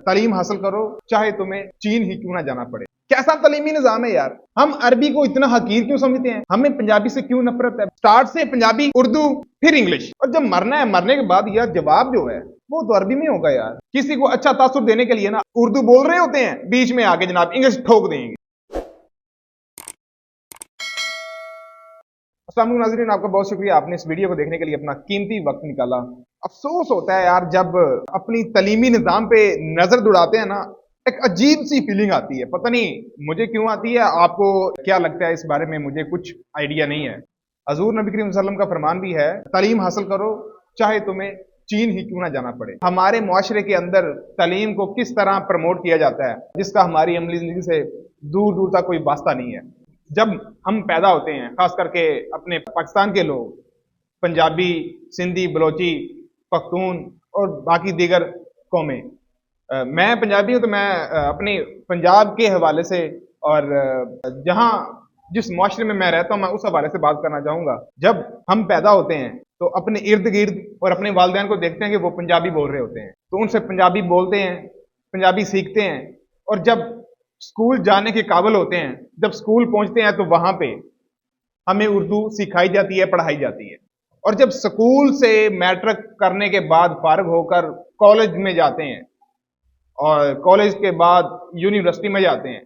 तालीम हासिल करो, चाहे तुम्हें चीन ही क्यों ना जाना पड़े। कैसा तालीमी निजाम है यार। हम अरबी को इतना हकीर क्यों समझते हैं, हमें पंजाबी से क्यों नफरत है। स्टार्ट से पंजाबी, उर्दू, फिर इंग्लिश, और जब मरना है मरने के बाद यार जवाब जो है वो तो अरबी में होगा यार। किसी को अच्छा तासुर देने के लिए ना उर्दू बोल रहे होते हैं, बीच में आके जनाब इंग्लिश ठोक देंगे। अस्सलाम वालेकुम नाज़रीन, आपका बहुत शुक्रिया, आपने इस वीडियो को देखने के लिए अपना कीमती वक्त निकाला। अफसोस होता है यार जब अपनी तलीमी निज़ाम पे नजर दौड़ाते हैं ना, एक अजीब सी फीलिंग आती है। पता नहीं मुझे क्यों आती है, आपको क्या लगता है इस बारे में मुझे कुछ आइडिया नहीं है। हजूर नबी करीम सल्लल्लाहु अलैहि वसल्लम का फरमान भी है, तालीम हासिल करो चाहे तुम्हें चीन ही क्यों ना जाना पड़े। हमारे मुआशरे के अंदर तालीम को किस तरह प्रमोट किया जाता है जिसका हमारी अमली जिंदगी से दूर दूर तक कोई वास्ता नहीं है। जब हम पैदा होते हैं, खास करके अपने पाकिस्तान के लोग, पंजाबी, सिंधी, बलोची, पख्तून और बाकी दीगर कौमें, मैं पंजाबी हूं तो मैं अपने पंजाब के हवाले से और जहां जिस मुआशरे में मैं रहता हूं मैं उस हवाले से बात करना चाहूंगा। जब हम पैदा होते हैं तो अपने इर्द गिर्द और अपने वालिदैन को देखते हैं कि वो पंजाबी बोल रहे होते हैं, तो उनसे पंजाबी बोलते हैं, पंजाबी सीखते हैं, और जब स्कूल जाने के काबिल होते हैं, जब स्कूल पहुंचते हैं तो वहां पे हमें उर्दू सिखाई जाती है, पढ़ाई जाती है। और जब स्कूल से मैट्रिक करने के बाद फारिग होकर कॉलेज में जाते हैं और कॉलेज के बाद यूनिवर्सिटी में जाते हैं,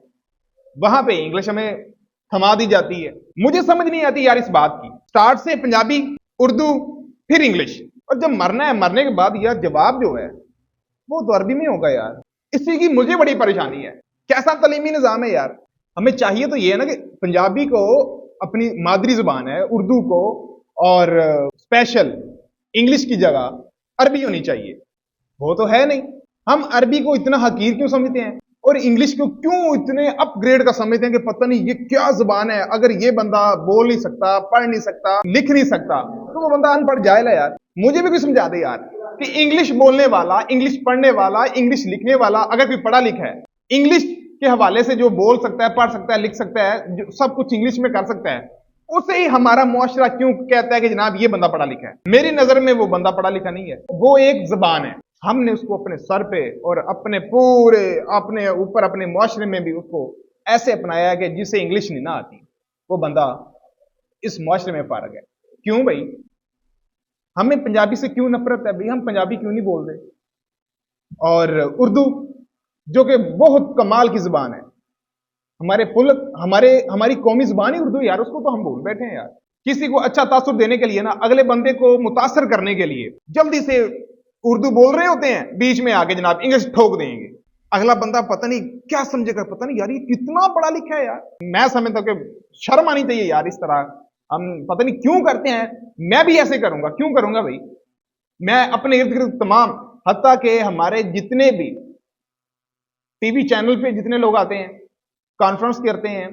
वहां पे इंग्लिश हमें थमा दी जाती है। मुझे समझ नहीं आती यार इस बात की। स्टार्ट से पंजाबी, उर्दू, फिर इंग्लिश, और जब मरना है मरने के बाद यार जवाब जो है वो तो अरबी में होगा यार। इसी की मुझे बड़ी परेशानी है। कैसा तालीमी निजाम है यार। हमें चाहिए तो ये है ना कि पंजाबी को अपनी मादरी जुबान है, उर्दू को और स्पेशल इंग्लिश की जगह अरबी होनी चाहिए। वो तो है नहीं। हम अरबी को इतना हकीर क्यों समझते हैं और इंग्लिश को क्यों इतने अपग्रेड का समझते हैं कि पता नहीं ये क्या जुबान है, अगर ये बंदा बोल नहीं सकता, पढ़ नहीं सकता, लिख नहीं सकता तो वो बंदा अनपढ़ जाहिल है यार। मुझे भी कोई समझा दे यार कि इंग्लिश बोलने वाला, इंग्लिश पढ़ने वाला, इंग्लिश लिखने वाला अगर कोई पढ़ा लिखा है, इंग्लिश के हवाले से जो बोल सकता है, पढ़ सकता है, लिख सकता है, जो सब कुछ इंग्लिश में कर सकता है, उसे ही हमारा मुआशरा क्यों कहता है कि जनाब ये बंदा पढ़ा लिखा है। मेरी नजर में वो बंदा पढ़ा लिखा नहीं है, वो एक जुबान है। हमने उसको अपने सर पे और अपने पूरे अपने ऊपर अपने मुआशरे में भी उसको ऐसे अपनाया है कि जिसे इंग्लिश नहीं ना आती वो बंदा इस मुआशरे में फारग है। क्यों भाई, हमें पंजाबी से क्यों नफरत है भाई, हम पंजाबी क्यों नहीं बोल रहे। और उर्दू जो कि बहुत कमाल की जुबान है, हमारे पुल हमारी कौमी जुबान ही उर्दू यार, उसको तो हम बोल बैठे हैं यार। किसी को अच्छा तासुर देने के लिए ना, अगले बंदे को मुतासर करने के लिए जल्दी से उर्दू बोल रहे होते हैं, बीच में आके जनाब इंग्लिश ठोक देंगे। अगला बंदा पता नहीं क्या समझेगा, पता नहीं यार ये कितना पढ़ा लिखा है यार। मैं समझता हूं कि शर्म आनी चाहिए यार। इस तरह हम पता नहीं क्यों करते हैं। मैं भी ऐसे करूंगा, क्यों करूंगा भाई। मैं अपने इर्द गिर्द तमाम, हत्ता के हमारे जितने भी टीवी चैनल पे जितने लोग आते हैं, कॉन्फ्रेंस करते हैं,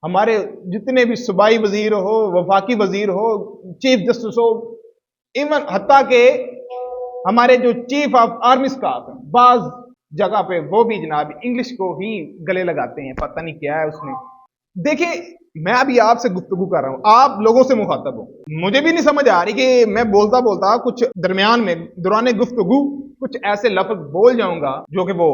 हमारे जितने भी सूबाई वजीर हो, वफाकी वजीर हो, चीफ जस्टिस हो, इवन हत्ता के हमारे जो चीफ ऑफ आर्मी स्टाफ है, बाज जगह पे वो भी जनाब इंग्लिश को ही गले लगाते हैं। पता नहीं क्या है उसमें। देखिए, मैं अभी आपसे गुफ्तगू कर रहा हूं, आप लोगों से मुखातब हूं। मुझे भी नहीं समझ आ रही कि मैं बोलता बोलता कुछ दरमियान में दौरान गुफ्तगू कुछ ऐसे लफ्ज बोल जाऊंगा जो कि वो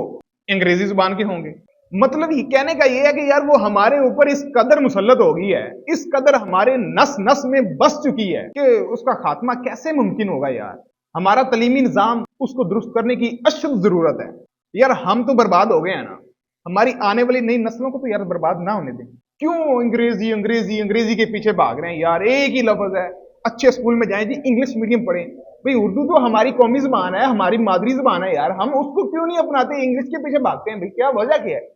अंग्रेजी जुबान के होंगे। मतलब ये कहने का ये है कि यार वो हमारे ऊपर इस कदर मुसल्लत हो गई है, इस कदर हमारे नस नस में बस चुकी है कि उसका खात्मा कैसे मुमकिन होगा यार। हमारा तलीमी निजाम उसको दुरुस्त करने की अशद जरूरत है यार। हम तो बर्बाद हो गए हैं ना, हमारी आने वाली नई नस्लों को तो यार बर्बाद ना होने दें। क्यों अंग्रेजी अंग्रेजी अंग्रेजी के पीछे भाग रहे हैं यार। एक ही लफ्ज है, अच्छे स्कूल में जाएं जी, इंग्लिश मीडियम पढ़ें भाई। उर्दू तो हमारी कौमी जुबान है, हमारी मादरी जुबान है यार। हम उसको क्यों नहीं अपनाते, इंग्लिश के पीछे भागते हैं भाई, क्या वजह क्या है।